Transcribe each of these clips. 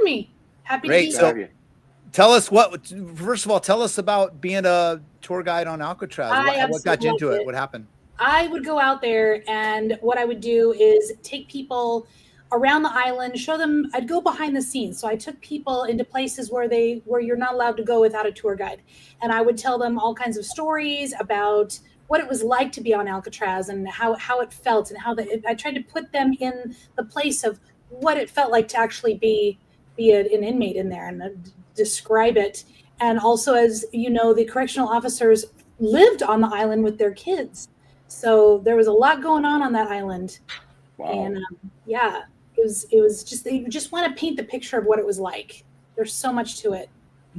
me. Happy Great. to be So here. tell us first of all, tell us about being a tour guide on Alcatraz. What got you into it? What happened? I would go out there, and what I would do is take people around the island, show them. I'd go behind the scenes. So I took people into places where you're not allowed to go without a tour guide. And I would tell them all kinds of stories about what it was like to be on Alcatraz and how it felt, and I tried to put them in the place of what it felt like to actually be an inmate in there, and describe it. And also, as you know, the correctional officers lived on the island with their kids. So there was a lot going on that island. Wow. And it was just, you just want to paint the picture of what it was like. There's so much to it.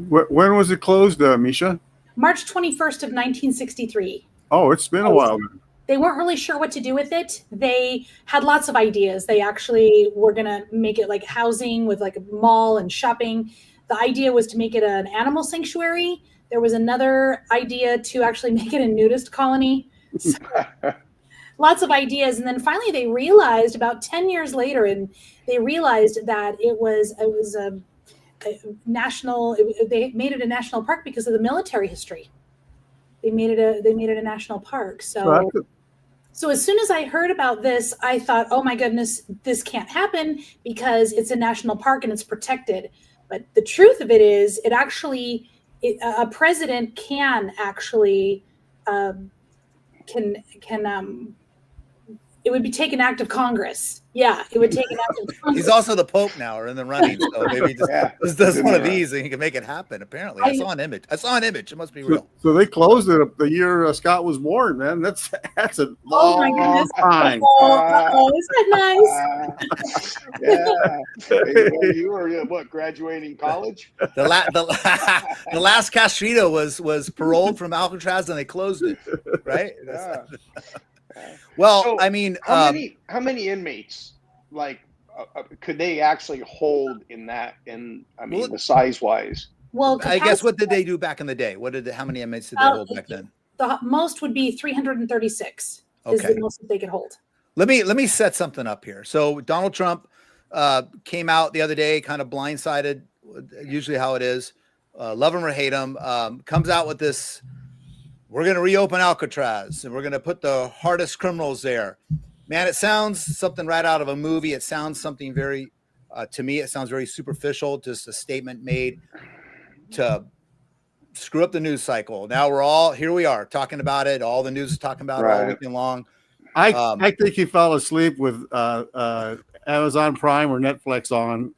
When was it closed, Miesha? March 21st of 1963. Oh, it's been a while. They weren't really sure what to do with it. They had lots of ideas. They actually were going to make it like housing with like a mall and shopping. The idea was to make it an animal sanctuary. There was another idea to actually make it a nudist colony. So, lots of ideas. And then finally they realized about 10 years later, and they realized that it was a national, they made it a national park because of the military history. They made it a national park. So as soon as I heard about this, I thought, oh my goodness, this can't happen because it's a national park and it's protected. But the truth of it is, a president can actually it would take an act of Congress. Yeah, it would take an act of Congress. He's also the Pope now, or in the running. So maybe he just does one of these and he can make it happen. Apparently, I saw an image. It must be real. So they closed it the year Scott was born, man. That's a long time. Oh, is that nice? Yeah. You were graduating college? The last castrito was paroled from Alcatraz, and they closed it. Right? Yeah. Well, so I mean, how many inmates could they actually hold the size wise? Well, I guess what did they do back in the day? How many inmates did they hold back then? The most would be 336. Is the most that they could hold. Let me set something up here. So Donald Trump came out the other day, kind of blindsided, usually how it is. Love him or hate him, comes out with this. We're going to reopen Alcatraz, and we're going to put the hardest criminals there. Man, it sounds something right out of a movie. It sounds something very, to me, it sounds very superficial, just a statement made to screw up the news cycle. Now here we are talking about it. All the news is talking about it all weekend long. I think he fell asleep with Amazon Prime or Netflix on.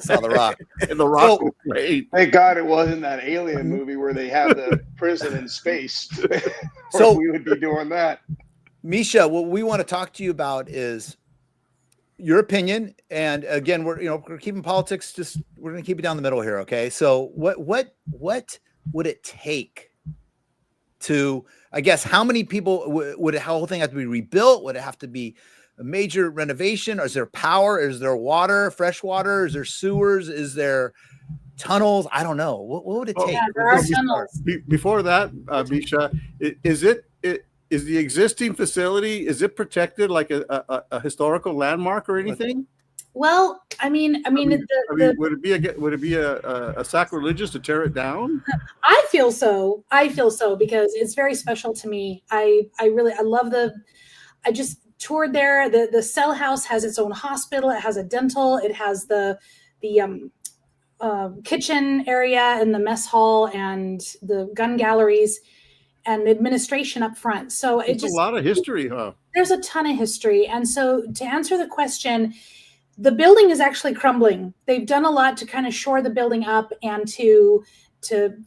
Saw The Rock. The Rock was great. Thank God it wasn't that alien movie where they have the prison in space. So we would be doing that. Miesha, what we want to talk to you about is your opinion. And again, we're keeping politics, we're going to keep it down the middle here. Okay. So what would it take to, I guess, how many people would the whole thing have to be rebuilt? Would it have to be a major renovation? Is there power? Is there water, fresh water? Is there sewers? Is there tunnels? I don't know. What would it take? Yeah, there are tunnels. Before that, Miesha, is the existing facility, is it protected like a historical landmark or anything? Well, I mean, would it be a sacrilegious to tear it down? I feel so because it's very special to me. I just toured there. The cell house has its own hospital. It has a dental. It has the kitchen area and the mess hall and the gun galleries and the administration up front. So it's a lot of history, huh? There's a ton of history. And so to answer the question, the building is actually crumbling. They've done a lot to kind of shore the building up and to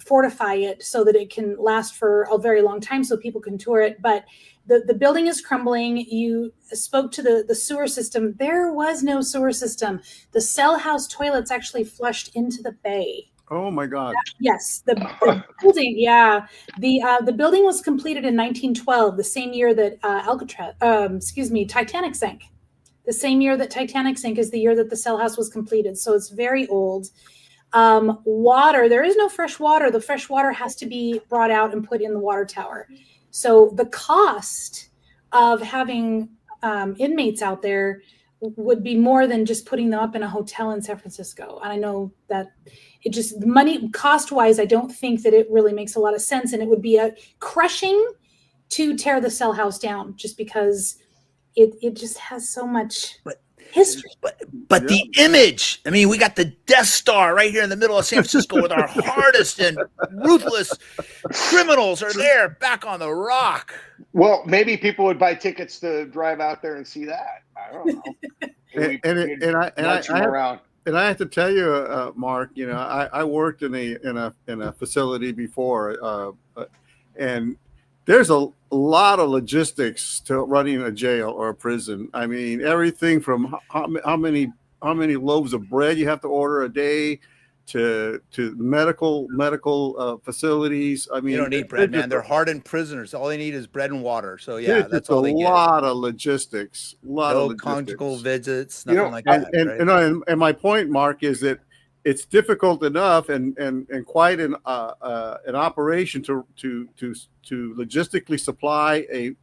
fortify it so that it can last for a very long time so people can tour it. But the building is crumbling. You spoke to the sewer system. There was no sewer system. The cell house toilets actually flushed into the bay. Oh my God! Yes, the building. Yeah, the building was completed in 1912, the same year that Titanic sank. The same year that Titanic sank is the year that the cell house was completed. So it's very old. Water, there is no fresh water. The fresh water has to be brought out and put in the water tower. So the cost of having inmates out there would be more than just putting them up in a hotel in San Francisco. And I know that it just money cost wise, I don't think that it really makes a lot of sense. And it would be a crushing to tear the cell house down just because it just has so much history. But the image, I mean, we got the Death Star right here in the middle of San Francisco with our hardest and ruthless criminals are there back on the rock. Well, maybe people would buy tickets to drive out there and see that. I don't know. And I have to tell you, Mark, you know, I worked in a facility before, and there's a lot of logistics to running a jail or a prison. I mean, everything from how many loaves of bread you have to order a day to medical facilities. I mean, you don't need bread, man. They're hardened prisoners. All they need is bread and water. So yeah, that's all they get. A lot of logistics. No conjugal visits, nothing like that. And my point, Mark, is that it's difficult enough and quite an operation to logistically supply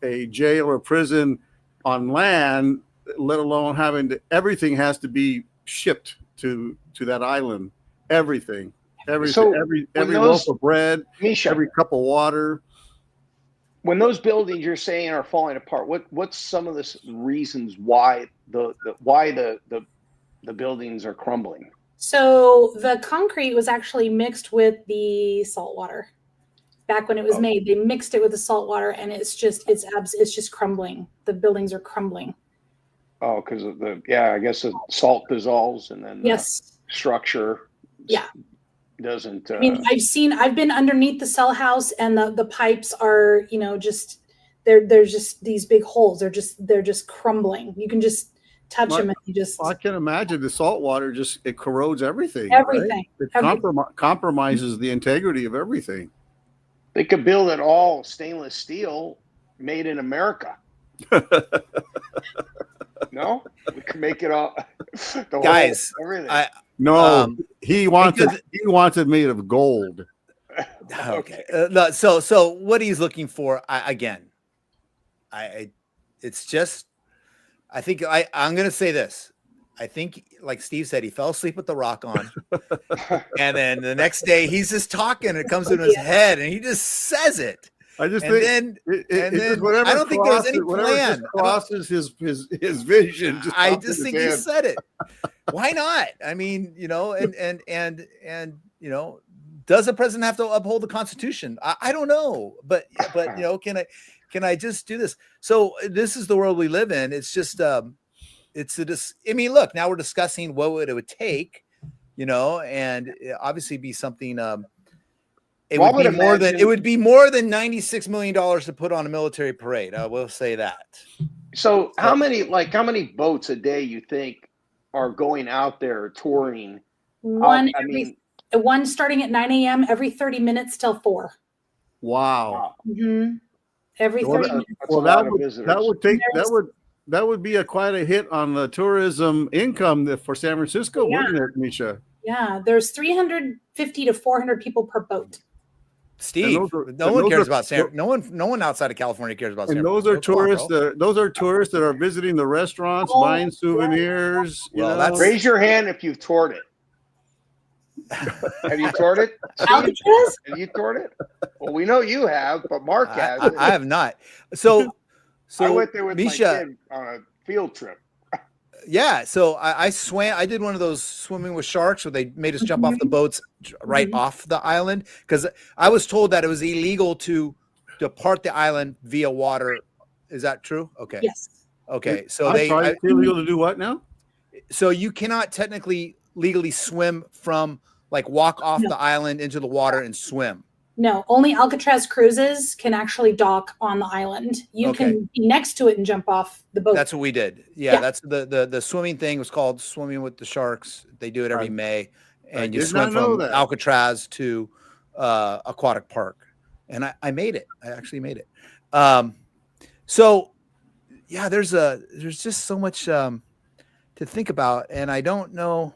a jail or prison on land, let alone everything has to be shipped to that island. Everything, every loaf of bread, Miesha, every cup of water. When those buildings you're saying are falling apart, what's some of the reasons why the buildings are crumbling? So the concrete was actually mixed with the salt water. Back when it was made, they mixed it with the salt water, and it's just crumbling. The buildings are crumbling. Oh, because of I guess the salt dissolves and then yes, structure doesn't. I mean, I've been underneath the cell house, and the pipes are, you know, just there's just these big holes. They're just crumbling. You can just touch them and you just. I can imagine the salt water it corrodes everything. Everything. Right? It compromises the integrity of everything. They could build it all stainless steel, made in America. No, we can make it all. Guys, everything. He wants it made of gold. Okay. So what he's looking for, it's just. I think I'm going to say this. I think, like Steve said, he fell asleep with the rock on. And then the next day he's just talking. It comes in his head and he just says it. I just think I don't think there's any plan. Crosses his vision. I just think he said it. Why not? I mean, you know, and you know, does the president have to uphold the Constitution? I don't know. But you know, can I just do this? So this is the world we live in. It's just I mean, look, now we're discussing what it would take, you know, and obviously be something it would be more than $96 million to put on a military parade. I will say that. So how many boats a day you think are going out there touring? One starting at 9 a.m. every 30 minutes till 4. Wow. Mm-hmm. Every 30 minutes. Well, that would be quite a hit on the tourism income for San Francisco, wouldn't it, Miesha? Yeah, there's 350 to 400 people per boat. Steve, no one cares about San. No one outside of California cares about San. And those are tourists. Those are tourists that are visiting the restaurants, buying souvenirs. Raise your hand if you've toured it. Have you toured it? Alcatraz? Have you toured it? Well, we know you have, but Mark has. I have not. So I went there with Miesha, my kid on a field trip. Yeah, so I swam. I did one of those swimming with sharks where they made us jump off the boats right off the island, because I was told that it was illegal to depart the island via water. Is that true? Okay. Yes. Okay. So it's illegal to do what now? So you cannot technically legally swim from, like, walk off the island into the water and swim. No, only Alcatraz cruises can actually dock on the island. You can be next to it and jump off the boat. That's what we did. Yeah. That's the swimming thing was called Swimming with the Sharks. They do it every May, and you swim from Alcatraz to Aquatic Park. And I made it. I actually made it. So yeah, there's just so much to think about, and I don't know.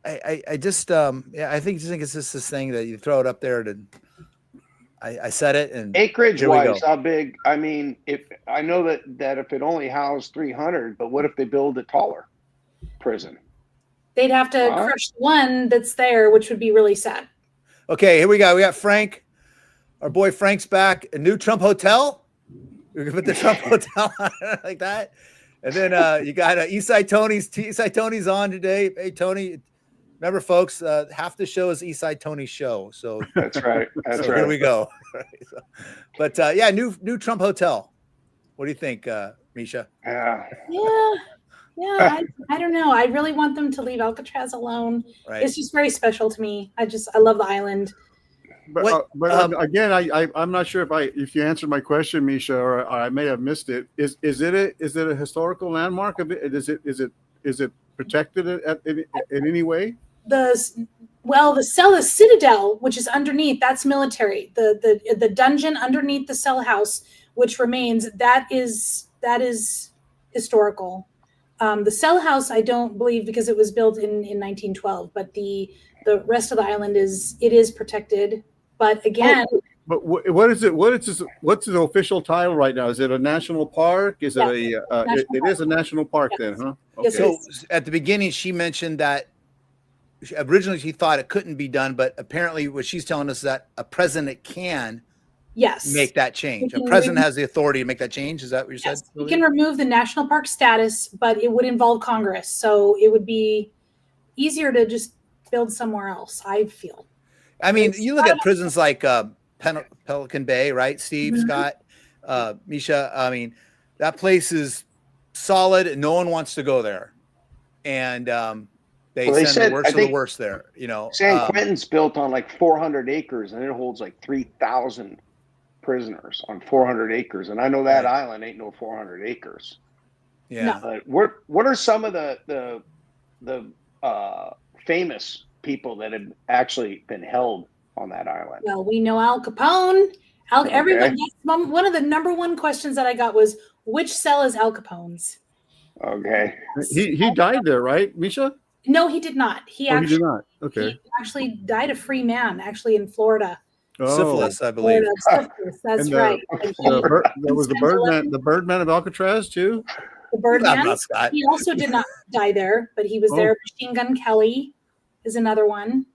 I think it's just this thing that you throw it up there to. I said it, and Acreage here we go. wise, how big? I mean, if I know that if it only housed 300, but what if they build a taller prison? They'd have to crush one that's there, which would be really sad. Okay, here we go. We got Frank. Our boy Frank's back. A new Trump hotel. We're gonna put the Trump hotel on like that. And then you got Eastside Tony's. Eastside Tony's on today. Hey Tony, remember folks, half the show is Eastside Tony's show. So that's right. That's right. Here we go. But yeah, new Trump hotel. What do you think, Miesha? Yeah, I don't know. I really want them to leave Alcatraz alone. Right. It's just very special to me. I love the island. But again, I'm not sure if you answered my question, Miesha, or I may have missed it. Is it a historical landmark? Is it protected in any way? The citadel, which is underneath, that's military. The dungeon underneath the cell house, which remains, that is historical. The cell house, I don't believe, because it was built in 1912, but the rest of the island is protected. But again, but what is it? What's the official title right now? Is it a national park? Is it it is a national park then, huh? Okay. So at the beginning, she mentioned that originally she thought it couldn't be done, but apparently what she's telling us is that a president can make that change. A president has the authority to make that change. Is that what you said? You can remove the national park status, but it would involve Congress. So it would be easier to just build somewhere else, I feel. I mean, you look at prisons like Pelican Bay, right? Steve, Scott, Miesha. I mean, that place is solid and no one wants to go there. And they send the worst of the worst there, you know. San Quentin's built on like 400 acres and it holds like 3,000 prisoners on 400 acres. And I know that island ain't no 400 acres. Yeah. But what are some of the famous people that have actually been held on that island? Well, we know Al Capone. Everyone, one of the number one questions that I got was, which cell is Al Capone's? Okay. He died there, right, Miesha? No, he did not. He did not. Okay. He actually died a free man, actually in Florida. Syphilis, I believe. Syphilis, that's right. There was the Birdman of Alcatraz too. The Birdman. He also did not die there, but he was there. Machine Gun Kelly is another one.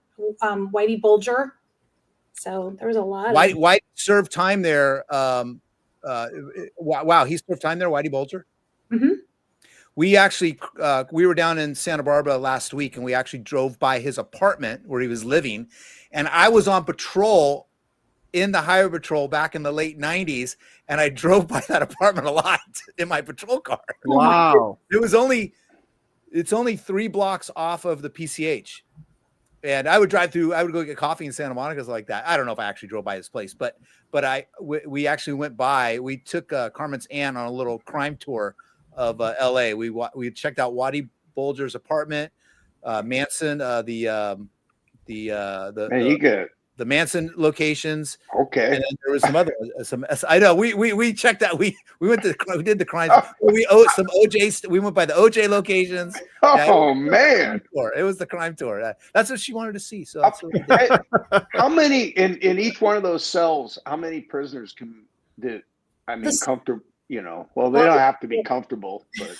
Whitey Bulger. So there was a lot. White served time there. Wow, he served time there, Whitey Bulger. Mm-hmm. We actually we were down in Santa Barbara last week, and we actually drove by his apartment where he was living. And I was on patrol in the highway patrol back in the late 90s, and I drove by that apartment a lot in my patrol car. Wow. It's only 3 blocks off of the PCH. And I would drive through, I would go get coffee in Santa Monica like that. I don't know if I actually drove by his place, but we actually went by. We took Carmen's aunt on a little crime tour of LA. We checked out Whitey Bulger's apartment, Manson, the Manson locations. Okay. And then there was some other I know we checked out. We did the crimes. We some OJ. We went by the OJ locations. Oh man. It was the crime tour. That's what she wanted to see. So that's what we did. How many in each one of those cells, how many prisoners comfortable, you know, well, they don't have to be comfortable, but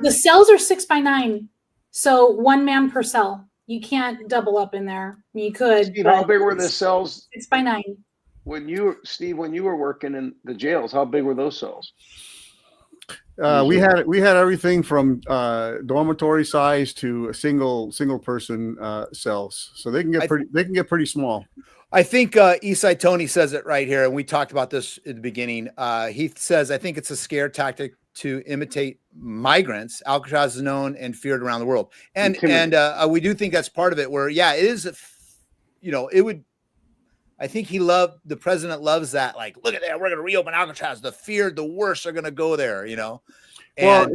the cells are 6 by 9. So 1 man per cell. You can't double up in there. You could. Steve, how big were the cells? 6 by 9. When you were working in the jails, how big were those cells? We had everything from dormitory size to single person cells, so they can get pretty small. I think Eastside Tony says it right here, and we talked about this at the beginning. He says, I think it's a scare tactic to imitate migrants. Alcatraz is known and feared around the world. And we do think that's part of it where, yeah, it is, it would, I think the president loves that. Like, look at that. We're going to reopen Alcatraz. The feared, the worst are going to go there, And, well,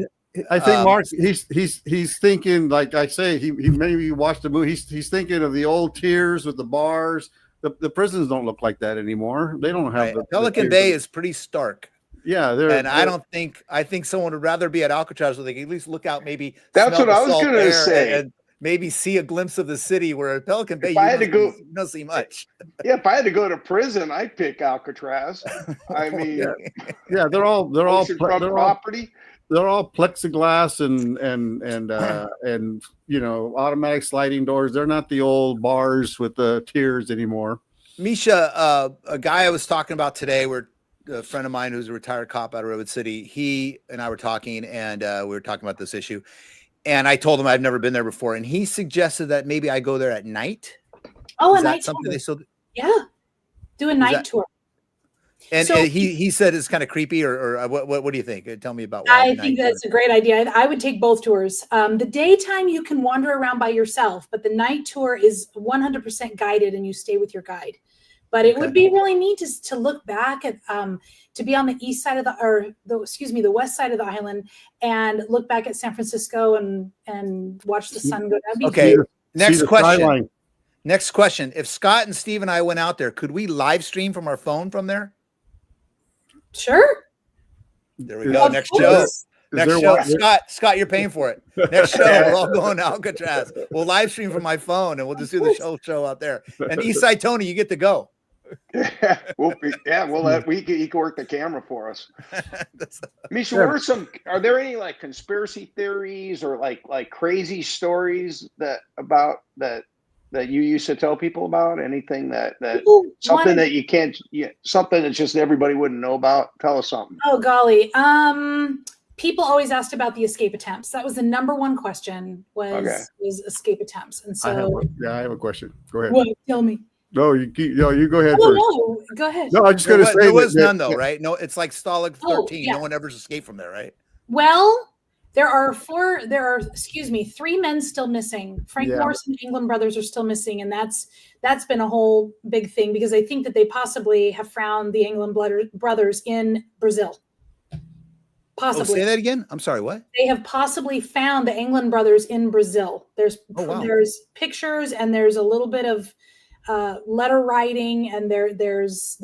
I think Mark, he's thinking, like I say, he maybe watched the movie. He's thinking of the old tiers with the bars. The prisons don't look like that anymore. They don't have Pelican Bay is pretty stark. Yeah, I think someone would rather be at Alcatraz where they can at least look out, maybe. That's what I was going to say. maybe see a glimpse of the city, where at Pelican Bay, If I had to go, you don't see much. yeah, if I had to go to prison, I'd pick Alcatraz. I mean, Yeah, they're all oceanfront property. They're all plexiglass and you know, automatic sliding doors. They're not the old bars with the tiers anymore. Miesha, a guy I was talking about today, a friend of mine who's a retired cop out of Redwood City, he and I were talking, and we were talking about this issue. And I told him I've never been there before, and he suggested that maybe I go there at night. Oh, Is a that night something tour. they still? Yeah, do a night tour. And So- he said it's kind of creepy, or what do you think? Tell me about. I think that's a great idea. I would take both tours. The daytime you can wander around by yourself, but the night tour is 100% guided, and you stay with your guide. But it would be really neat to look back at, to be on the east side of the west side of the island, and look back at San Francisco and watch the sun go. That'd be okay. cool. Next question. Skyline. Next question. If Scott and Steve and I went out there, could we live stream from our phone from there? Sure. There we go. Of Next course. show. Next show. Scott, you're paying for it. Next show, we're all going to Alcatraz. We'll live stream from my phone, and we'll just do the show out there. And Eastside Tony, you get to go. He can work the camera for us. Miesha, are there any like conspiracy theories or like crazy stories that you used to tell people about? Anything that something that you can't, something that just everybody wouldn't know about? Tell us something. Oh golly. People always asked about the escape attempts. That was the number one question was escape attempts. And so I have a question. Go ahead. What? Tell me. No, you go ahead Oh, first. no, go ahead. No, I'm just going to say there was none though, right? No, it's like Stalag 13. Yeah. No one ever escaped from there, right? Well, there are 3 men still missing. Frank Morris and the England brothers are still missing. And that's been a whole big thing, because I think that they possibly have found the England brothers in Brazil. Possibly. Oh, say that again. I'm sorry. What? They have possibly found the England brothers in Brazil. There's pictures, and there's a little bit of letter writing, and there's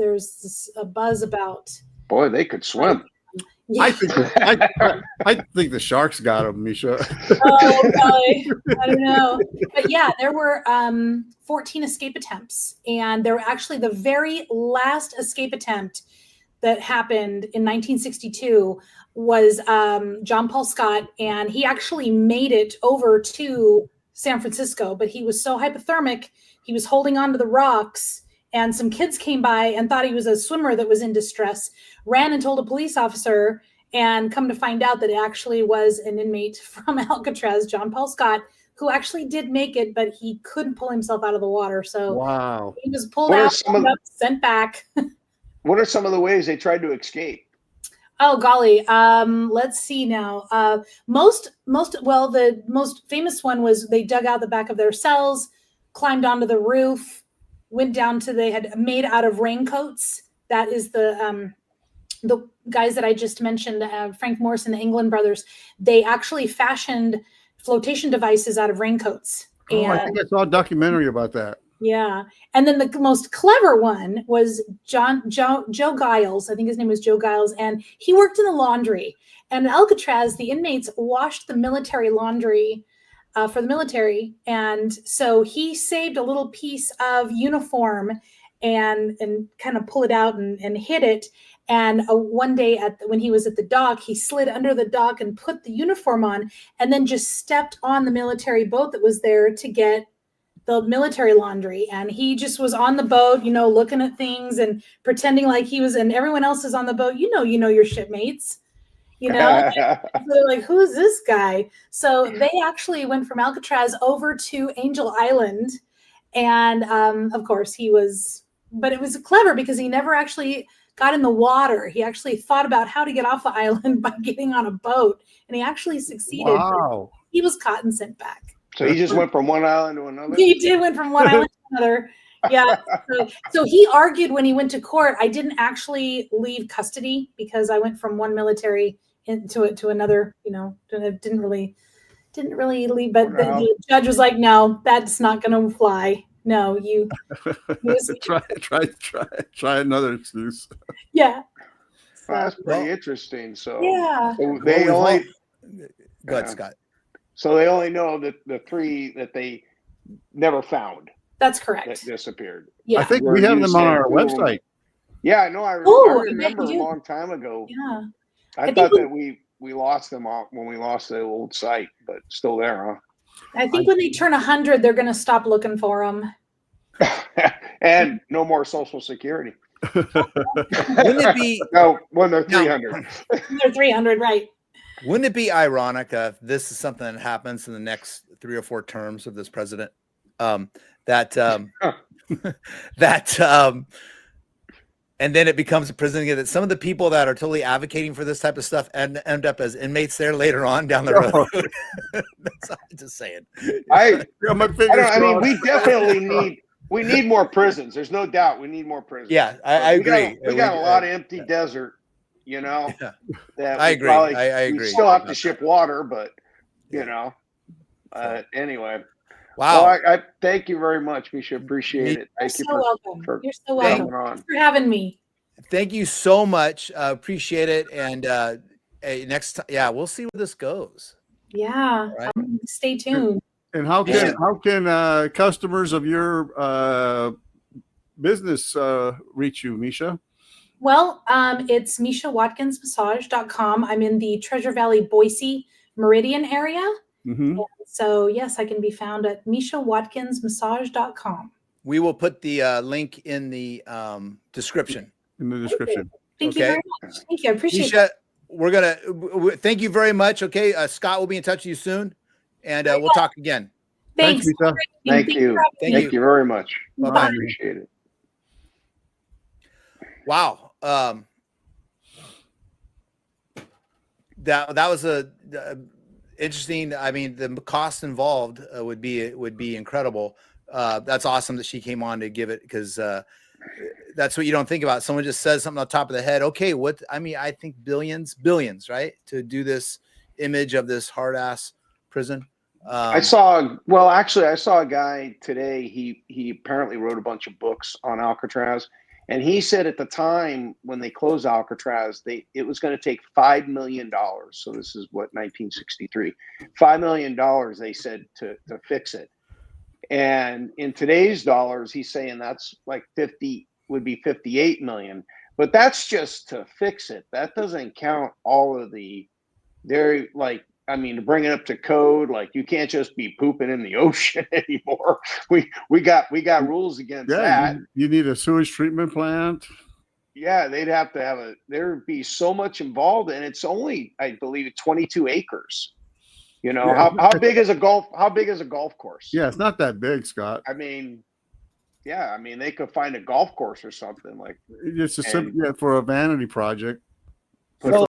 a buzz about. Boy, they could swim. Yeah. I think the sharks got them, Miesha. Oh, golly. I don't know. But yeah, there were 14 escape attempts, and they were actually the very last escape attempt that happened in 1962 was John Paul Scott, and he actually made it over to San Francisco, but he was so hypothermic, he was holding on to the rocks, and some kids came by and thought he was a swimmer that was in distress, ran and told a police officer, and come to find out that it actually was an inmate from Alcatraz, John Paul Scott, who actually did make it, but he couldn't pull himself out of the water. So he was pulled out, sent back. What are some of the ways they tried to escape? Oh golly, let's see now. The most famous one was they dug out the back of their cells, climbed onto the roof, went down to, they had made out of raincoats. That is the guys that I just mentioned, Frank Morris and the England brothers. They actually fashioned flotation devices out of raincoats. I think I saw a documentary about that. Yeah. And then the most clever one was Joe Giles. I think his name was Joe Giles. And he worked in the laundry. And in Alcatraz, the inmates washed the military laundry for the military. And so he saved a little piece of uniform and kind of pull it out and hid it. And one day when he was at the dock, he slid under the dock and put the uniform on, and then just stepped on the military boat that was there to get the military laundry. And he just was on the boat, looking at things and pretending like he was, and everyone else is on the boat. You know your shipmates, so they're like, who is this guy? So they actually went from Alcatraz over to Angel Island. And of course but it was clever because he never actually got in the water. He actually thought about how to get off the island by getting on a boat, and he actually succeeded. Wow. He was caught and sent back. So he just went from one island to another? He did went from one island to another. Yeah. So he argued when he went to court, I didn't actually leave custody because I went from one military to another, didn't really leave. But the judge was like, no, that's not going to fly. No, you try another excuse. Yeah. That's pretty interesting. So yeah. So they only go ahead, Scott. So they only know that the 3 that they never found That's that correct. disappeared. Yeah. I think Where we have you them on said our 2 of them- website. Yeah, I know. I Ooh, I bet remember you a do. long time ago. Yeah. I think thought we- that we lost them off when we lost the old site, but still there, I think when they turn 100, they're going to stop looking for them. huh? And no more Social Security. Wouldn't it be No, when they're Now- 300. They're 300, right? Wouldn't it be ironic if this is something that happens in the next 3 or 4 terms of this president? That and then it becomes a prison again. That some of the people that are totally advocating for this type of stuff end up as inmates there later on down the road. That's all I'm just saying. I Got my I fingers don't. I mean, crossed. we definitely need more prisons. There's no doubt we need more prisons. Yeah, I But agree. We got a lot of empty desert, you know. Yeah. That I we agree. probably- I agree. We still have to about ship that. water, but you Yeah. know. So- Anyway, Wow. well, I thank you very much, Misha. Appreciate it. You're Thank you so welcome. for You're so welcome. coming on. Thanks for having me. Thank you so much. Appreciate it. And hey, next time, yeah, we'll see where this goes. Yeah. Right. Stay tuned. And how Yeah. can customers of your business reach you, Miesha? Well, it's MieshaWatkinsMassage.com. I'm in the Treasure Valley, Boise, Meridian area. Mm-hmm. So yes, I can be found at MieshaWatkinsMassage.com. We will put the link in the description. In the description. Thank you Okay. very much. Thank you. I appreciate Miesha, we're gonna thank you very much. Okay, Scott will be in touch with you soon, and we'll talk again. it. Thanks. Thanks, Miesha. Thank you. Thank Thank you very much. Bye-bye. I appreciate it. Wow. That was a interesting. I mean, the cost involved would be incredible. That's awesome that she came on to give it, because that's what you don't think about. Someone just says something on top of the head. Okay, what? I mean, I think billions, right, to do this image of this hard ass prison. I saw a guy today. He apparently wrote a bunch of books on Alcatraz, and he said at the time when they closed Alcatraz, it was going to take $5 million. So this is what, 1963, $5 million they said to fix it. And in today's dollars, he's saying that's like 58 million. But that's just to fix it. That doesn't count all of to bring it up to code. Like, you can't just be pooping in the ocean anymore. We got rules against that. You need a sewage treatment plant. Yeah, they'd have to there'd be so much involved, and it's only, I believe, 22 acres. You know, Yeah. how big is a golf course? Yeah, it's not that big, Scott. I mean, they could find a golf course or something like. It's for a vanity project.